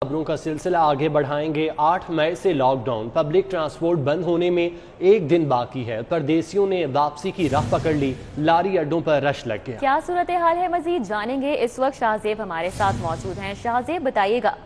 खबरों का सिलसिला आगे बढ़ाएंगे। 8 मई से लॉकडाउन, पब्लिक ट्रांसपोर्ट बंद होने में एक दिन बाकी है। परदेसियों ने वापसी की राह पकड़ ली, लारी अड्डों पर रश लग गया। क्या सूरत हाल है, मजीद जानेंगे। इस वक्त शाहजेब हमारे साथ मौजूद हैं। शाहजेब, बताइएगा।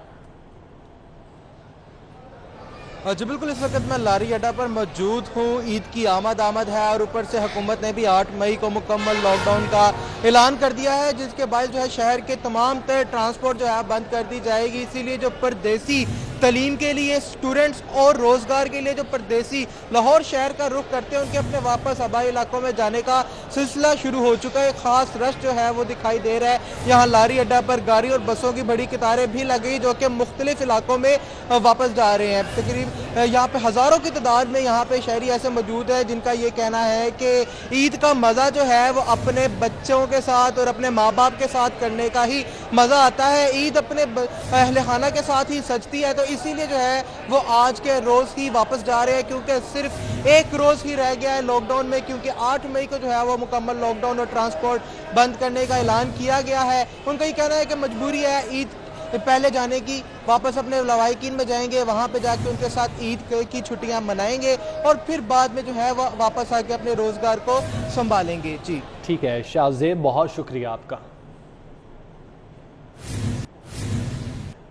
जी बिल्कुल, इस वक्त मैं लारी अड्डा पर मौजूद हूँ। ईद की आमद है और ऊपर से हुकूमत ने भी 8 मई को मुकम्मल लॉकडाउन का ऐलान कर दिया है, जिसके बाद जो है शहर के तमाम तर ट्रांसपोर्ट जो है बंद कर दी जाएगी। इसीलिए जो परदेसी तलीम के लिए, स्टूडेंट्स और रोज़गार के लिए जो परदेसी लाहौर शहर का रुख करते हैं, उनके अपने वापस आबाई इलाकों में जाने का सिलसिला शुरू हो चुका है। ख़ास रश जो है वो दिखाई दे रहा है। यहाँ लारी अड्डा पर गाड़ी और बसों की बड़ी कतारें भी लग गई, जो कि मुख्तलिफ इलाकों में वापस जा रहे हैं। तकरीब यहाँ पे हज़ारों की तादाद में यहाँ पे शहरी ऐसे मौजूद है जिनका ये कहना है कि ईद का मज़ा जो है वो अपने बच्चों के साथ और अपने माँ बाप के साथ करने का ही मज़ा आता है। ईद अपने अहले खाना के साथ ही सजती है, तो इसीलिए जो है वो आज के रोज़ ही वापस जा रहे हैं, क्योंकि सिर्फ एक रोज़ ही रह गया है लॉकडाउन में। क्योंकि 8 मई को जो है वो मुकम्मल लॉकडाउन और ट्रांसपोर्ट बंद करने का ऐलान किया गया है। उनका ये कहना है कि मजबूरी है ईद पहले जाने की, वापस अपने लवाहिकीन में जाएंगे, वहाँ पे जाके उनके साथ ईद की छुट्टियाँ मनाएंगे और फिर बाद में जो है वह वापस आके अपने रोज़गार को संभालेंगे। जी ठीक है शाहजेब, बहुत शुक्रिया आपका।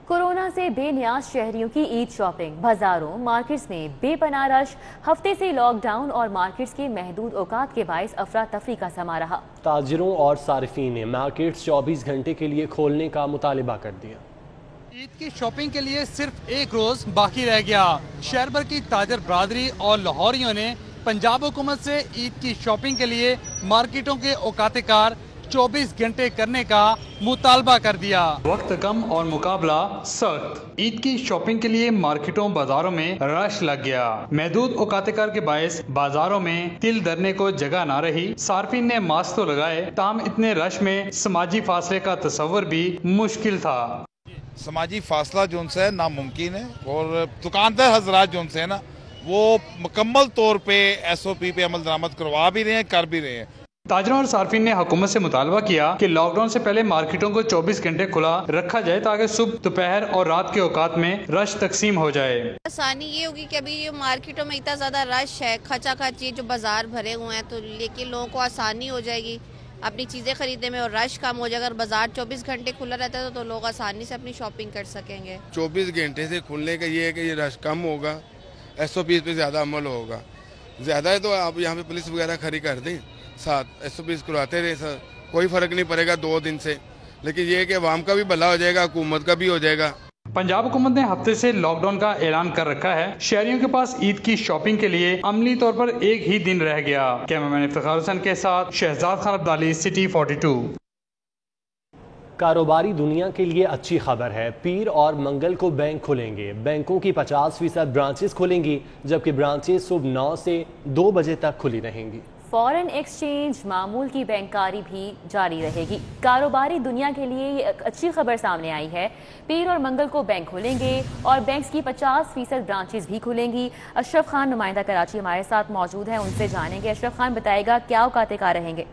कोरोना से बेनियाज शहरियों की ईद शॉपिंग, बाजारों मार्केट्स में बेपनाह रश। हफ्ते से लॉकडाउन और मार्केट्स के महदूद औकात के बायस अफरा तफरी का समा रहा। ताजिरों और सारिफीन ने मार्केट्स 24 घंटे के लिए खोलने का मुतालिबा कर दिया। ईद की शॉपिंग के लिए सिर्फ एक रोज बाकी रह गया। शहर भर की ताजर बरादरी और लाहौरियों ने पंजाब हुकूमत से ईद की शॉपिंग के लिए मार्केटों के औकात कार 24 घंटे करने का मुतालबा कर दिया। वक्त कम और मुकाबला सख्त। ईद की शॉपिंग के लिए मार्केटों बाजारों में रश लग गया। महदूद औकातकार के बायस बाजारों में तिल धरने को जगह ना रही। सार्फिन ने मास्क तो लगाए, ताम इतने रश में समाजी फासले का तस्वर भी मुश्किल था। समाजी फासला जो है नामुमकिन है और दुकानदार हजरात जो है ना वो मुकम्मल तौर पे SOP पे अमल दरामद करवा भी रहे हैं, कर भी रहे हैं। ताजरों और सार्फिन ने हुकूमत से मुतालबा किया कि लॉकडाउन से पहले मार्केटों को 24 घंटे खुला रखा जाए, ताकि सुबह, दोपहर और रात के औकात में रश तकसीम हो जाए। आसानी ये होगी कि अभी मार्केटों में इतना ज़्यादा रश है, खचा खच, ये जो बाजार भरे हुए हैं, तो लेकिन लोगों को आसानी हो जाएगी अपनी चीज़ें खरीदने में और रश कम हो जाएगा। अगर बाजार 24 घंटे खुला रहता है तो लोग आसानी से अपनी शॉपिंग कर सकेंगे। 24 घंटे से खुलने का ये है कि ये रश कम होगा, SOP पे ज़्यादा अमल होगा। ज़्यादा है तो आप यहाँ पे पुलिस वगैरह खड़ी कर दें, साथ SOP करवाते रहे सर, कोई फ़र्क नहीं पड़ेगा 2 दिन से। लेकिन ये है कि अवाम का भी भला हो जाएगा, हुकूमत का भी हो जाएगा। पंजाब हुकूमत ने हफ्ते से लॉकडाउन का ऐलान कर रखा है। शहरियों के पास ईद की शॉपिंग के लिए अमली तौर पर एक ही दिन रह गया। कैमरामैन इफ्तिखार हुसैन के साथ शहजाद खान अब्दाली, सिटी 42। कारोबारी दुनिया के लिए अच्छी खबर है। पीर और मंगल को बैंक खुलेंगे। बैंकों की 50% ब्रांचेस खुलेंगी, जबकि ब्रांचेस सुबह 9 से 2 बजे तक खुली रहेंगी। फॉरेन एक्सचेंज मामूल की बैंकारी भी जारी रहेगी। कारोबारी दुनिया के लिए ये एक अच्छी खबर सामने आई है। पीर और मंगल को बैंक खुलेंगे और बैंक्स की 50% ब्रांचेस भी खुलेंगी। अशरफ खान, नुमाइंदा कराची, हमारे साथ मौजूद हैं, उनसे जानेंगे। अशरफ खान, बताएगा क्या औकात कार रहेंगे।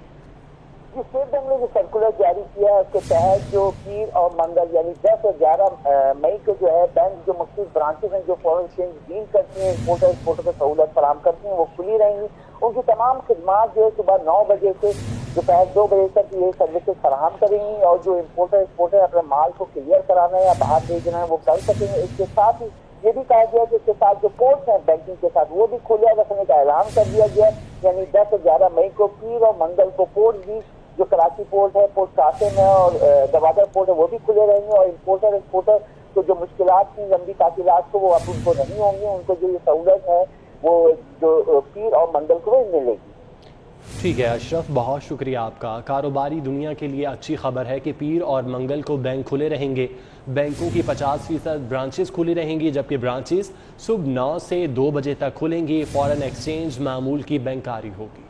स्टेट बैंक ने जो सर्कुलर जारी किया है उसके तहत जो पीर और मंगल यानी 10 और 11 मई को जो है बैंक जो मखसूस ब्रांचेस हैं जो फॉरेन एक्सचेंज डील करती हैं, इंपोर्टर एक्सपोर्टर को सहूलत फराम करती हैं, वो खुली रहेंगी। उनकी तमाम खिदमात जो है सुबह 9 बजे से दोपहर 2 बजे तक ये सर्विसेज फराहम करेंगी और जो इंपोर्टर एक्सपोर्टर अपने माल को क्लियर कराना है या बाहर भेजना है वो कर सकेंगे। इसके साथ ही ये भी कहा गया कि इसके साथ जो पोर्ट्स हैं बैंकिंग के साथ वो भी खुले रखने का ऐलान कर दिया गया। यानी 10 और 11 मई को पीर और मंगल को पोर्ट भी, जो कराची पोर्ट है, पोर्ट कासिम है और गवादर पोर्ट है, वो भी खुले रहेंगे और इंपोर्टर एक्सपोर्टर को जो मुश्किलात थी लंबी तासीरात को वो अब उनको नहीं होंगी। उनको जो ये सहूलत है वो जो पीर और मंगल को मिलेगी। ठीक है अशरफ, बहुत शुक्रिया आपका। कारोबारी दुनिया के लिए अच्छी खबर है कि पीर और मंगल को बैंक खुले रहेंगे। बैंकों की 50% ब्रांचेस खुली रहेंगी, जबकि ब्रांचेस सुबह 9 से 2 बजे तक खुलेंगी। फॉरेन एक्सचेंज मामूल की बैंकारी होगी।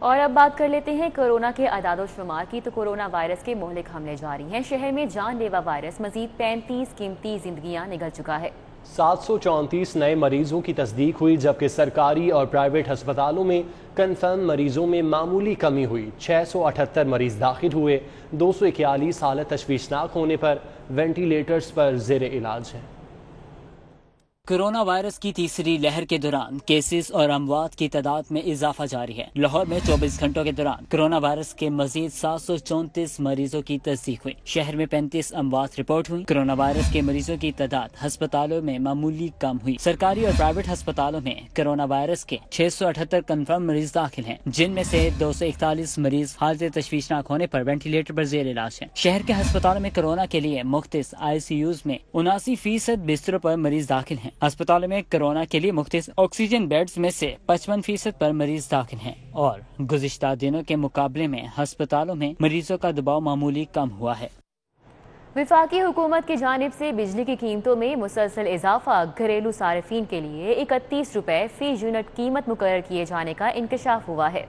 और अब बात कर लेते हैं कोरोना के अदाद-ओ-शुमार की। तो कोरोना वायरस के मोहलिक हमले जारी हैं। शहर में जानलेवा वायरस मजीद 35 कीमती जिंदगियां निगल चुका है। 734 नए मरीजों की तस्दीक हुई, जबकि सरकारी और प्राइवेट अस्पतालों में कन्फर्म मरीजों में मामूली कमी हुई। 678 मरीज दाखिल हुए, 241 हालत तशवीशनाक होने पर वेंटिलेटर्स पर जेर इलाज हैं। कोरोना वायरस की तीसरी लहर के दौरान केसेस और अमवात की तादाद में इजाफा जारी है। लाहौर में 24 घंटों के दौरान कोरोना वायरस के मजीद 734 मरीजों की तस्दीक हुई। शहर में 35 अमवात रिपोर्ट हुई। कोरोना वायरस के मरीजों की तादाद अस्पतालों में मामूली कम हुई। सरकारी और प्राइवेट अस्पतालों में कोरोना वायरस के 678 कन्फर्म मरीज दाखिल हैं, जिनमें से 241 मरीज हालत तशवीशनाक होने पर वेंटिलेटर पर जेर इलाज हैं। शहर के अस्पतालों में कोरोना के लिए मुख्तस ICUs में 79% बिस्तरों पर मरीज दाखिल हैं। अस्पतालों में कोरोना के लिए मुख्तस ऑक्सीजन बेड्स में से 55% पर मरीज दाखिल हैं और गुज़िश्ता दिनों के मुकाबले में अस्पतालों में मरीजों का दबाव मामूली कम हुआ है। वफाकी हुकूमत की जानिब से बिजली की कीमतों में मुसलसल इजाफा घरेलू सार्फिन के लिए 31 रुपए फी यूनिट कीमत मुकर्रर किए जाने का इंकशाफ हुआ है।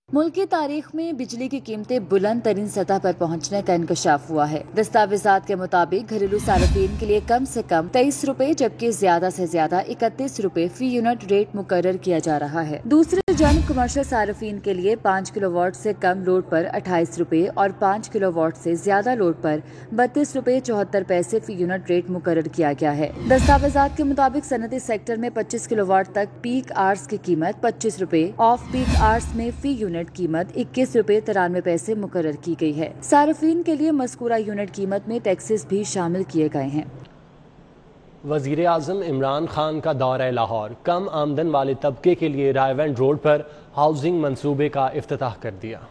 मुल्क की तारीख में बिजली की कीमतें बुलंद तरीन सतह पर पहुंचने का इंकशाफ हुआ है। दस्तावेजात के मुताबिक घरेलू सार्फिन के लिए कम से कम 23 रुपए जबकि ज्यादा से ज्यादा 31 रुपए फी यूनिट रेट मुकर्रर किया जा रहा है। दूसरी जानब कमर्शियल सार्फिन के लिए 5 किलोवाट से कम लोड पर 28 रुपए और 5 किलोवाट से ज्यादा लोड पर 32 रुपए 74 पैसे फी यूनिट रेट मुकर्रर किया गया है। दस्तावेजात के मुताबिक सनती सेक्टर में 25 किलोवाट तक पीक आवर्स की कीमत 25 रुपए, ऑफ पीक आवर्स में फी यूनिट कीमत 21 रुपए 93 पैसे मुकर्रर की गई है। सार्फिन के लिए मज़कूरा यूनिट कीमत में टैक्सेस भी शामिल किए गए हैं। वज़ीर आज़म इमरान खान का दौरा लाहौर, कम आमदन वाले तबके के लिए रायवेंड रोड पर हाउसिंग मंसूबे का इफ्तिताह कर दिया।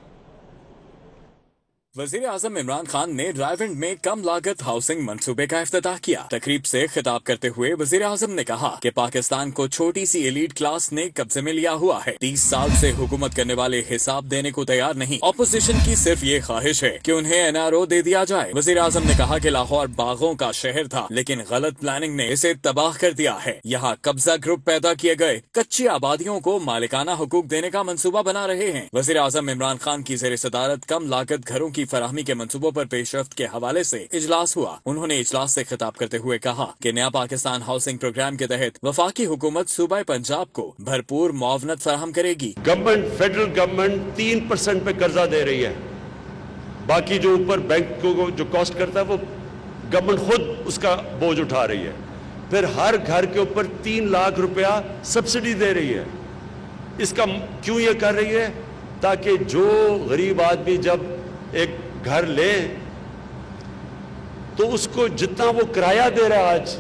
वज़ीर आज़म इमरान खान ने रायवेंड में कम लागत हाउसिंग मंसूबे का इफ्तिताह किया। तकरीब से खिताब करते हुए वज़ीर आज़म ने कहा कि पाकिस्तान को छोटी सी एलीट क्लास ने कब्जे में लिया हुआ है। 30 साल से हुकूमत करने वाले हिसाब देने को तैयार नहीं। ऑपोजिशन की सिर्फ ये ख्वाहिश है कि उन्हें NRO दे दिया जाए। वज़ीर आज़म ने कहा कि लाहौर बागों का शहर था, लेकिन गलत प्लानिंग ने इसे तबाह कर दिया है। यहाँ कब्जा ग्रुप पैदा किए गए कच्ची आबादियों को मालिकाना हुकूक देने का मंसूबा बना रहे हैं। वज़ीर आज़म इमरान खान की ज़ेर सदारत कम लागत घरों की फराहमी के मंसूबों पर पेशरफ्त के हवाले से इजलास हुआ। उन्होंने इजलास से खिताब करते हुए कहा कि नया पाकिस्तान हाउसिंग प्रोग्राम के तहत वफाकी हुकूमत सूबा पंजाब को भरपूर मुआवनत फराहम करेगी। गवर्नमेंट, फेडरल गवर्नमेंट 3% पे कर्जा दे रही है, बाकी जो ऊपर बैंक को जो कॉस्ट करता है वो गवर्नमेंट खुद उसका बोझ उठा रही है। फिर हर घर के ऊपर 3 लाख रुपया सब्सिडी दे रही है। इसका क्यों ये कर रही है? ताकि जो गरीब आदमी जब एक घर ले तो उसको जितना वो किराया दे रहा है आज,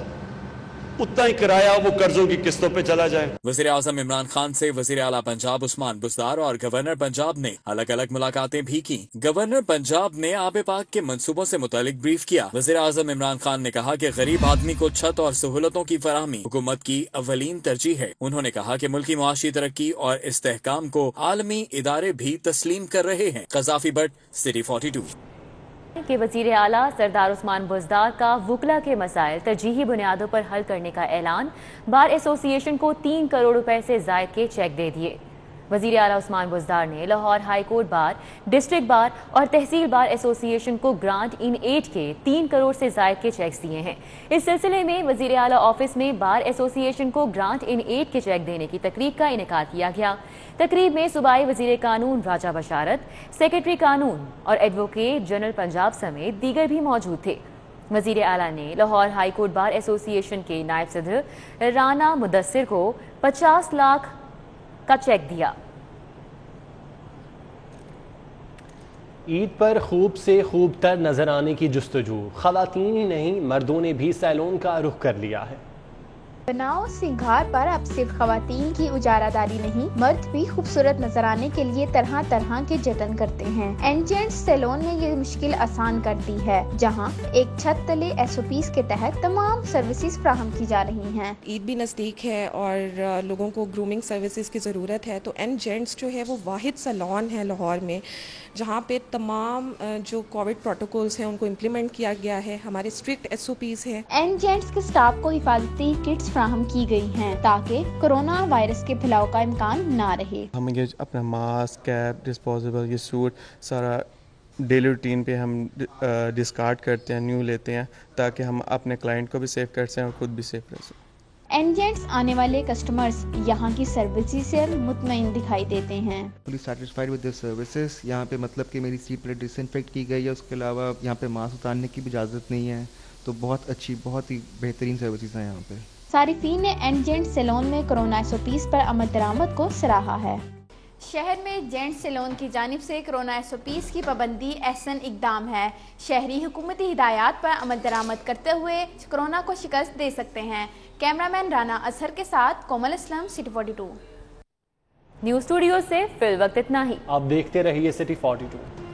उतना ही किराया वो कर्जों की किस्तों पे चला जाए। वज़ीर आज़म इमरान खान से वज़ीर आला पंजाब उस्मान बुज़दार और गवर्नर पंजाब ने अलग अलग मुलाकातें भी की। गवर्नर पंजाब ने आबे पाक के मंसूबों से मुतालिक ब्रीफ किया। वज़ीर आज़म इमरान खान ने कहा कि गरीब आदमी को छत और सहूलतों की फराहमी हुकूमत की अव्वलीन तरजीह है। उन्होंने कहा कि मुल्की मुआशी तरक्की और इस्तेहकाम को आलमी इदारे भी तस्लीम कर रहे हैं। क़ज़ाफ़ी भट्ट, सिटी 42 के वज़ीर आला सरदार उस्मान बुज़दार का वुकला के मसाइल तरजीही बुनियादों पर हल करने का ऐलान। बार एसोसिएशन को 3 करोड़ रुपए से ज़ायद के चेक दे दिए। वज़ीर आला उस्मान बुज़दार ने Lahore high court bar, district bar और तहसील बार एसोसिएशन को ग्रांट इन एड के 3 करोड़ से ज़ायद के चेक्स दिए हैं। इस सिलसिले में वज़ीर आला ऑफिस में बार एसोसिएशन को ग्रांट इन एड के चेक देने की तकरीब का इनेकाद किया गया। तकरीब में सूबाई वज़ीर कानून राजा बशारत, सेक्रेटरी कानून और एडवोकेट जनरल पंजाब समेत दीगर भी मौजूद थे। वज़ीर आला ने Lahore high court bar association के नायब सदर राना मुदस्सिर को 50 लाख का चेक दिया। ईद पर खूब से खूब तर नजर आने की जुस्तजू, खवातीन ही नहीं मर्दों ने भी सैलून का रुख कर लिया है। बनाव सिंगार पर अब सिर्फ खवातीन की उजारादारी नहीं, मर्द भी खूबसूरत नजर आने के लिए तरह तरह के जतन करते हैं। एनजेंट्स सैलून ने ये मुश्किल आसान कर दी है, जहां एक छत तले SOPs के तहत तमाम सर्विसेज फ्राहम की जा रही हैं। ईद भी नज़दीक है और लोगों को ग्रूमिंग सर्विसेज की ज़रूरत है, तो एनजेंट्स जो है वो वाहिद सैलून है लाहौर में जहाँ पे तमाम जो कोविड प्रोटोकॉल्स हैं उनको इम्प्लीमेंट किया गया है। हमारे स्ट्रिक्ट SOPs हैं। एनजेंट्स के स्टाफ को हिफाजती किट्स फ्राहम की गई हैं ताकि कोरोना वायरस के फैलाव का इम्कान ना रहे। हमें ये अपना मास्क, कैप, डिस्पोजेबल, ये सूट सारा डेली रूटीन पे हम डिस्कार्ड करते हैं, न्यू लेते हैं, ताकि हम अपने क्लाइंट को भी सेव कर सकें और खुद भी सेव रह सकें। एनजेंट्स आने वाले कस्टमर्स यहाँ की सर्विसेज से मुतमईन दिखाई देते हैं। Fully satisfied with the services. यहाँ पे मतलब कि मेरी सीट प्लेट डिसइंफेक्ट की गई है, उसके अलावा यहाँ पे मास्क उतारने की भी इजाज़त नहीं है, तो बहुत अच्छी, बहुत ही बेहतरीन सर्विसेज हैं यहाँ पे। सारिफीन ने एनजेंट सैलून में कोरोना SOPs पर अमल दरामद को सराहा है। शहर में जेंट्स सैलून की जानिब से कोरोना SOPs की पाबंदी एहसन इकदाम है। शहरी हुकूमती हिदायत पर अमल दरामद करते हुए कोरोना को शिकस्त दे सकते हैं। कैमरामैन राना अजहर के साथ कोमल इस्लाम, सिटी 42। न्यूज़ स्टूडियो से फिल वक्त इतना ही। आप देखते रहिए सिटी 42।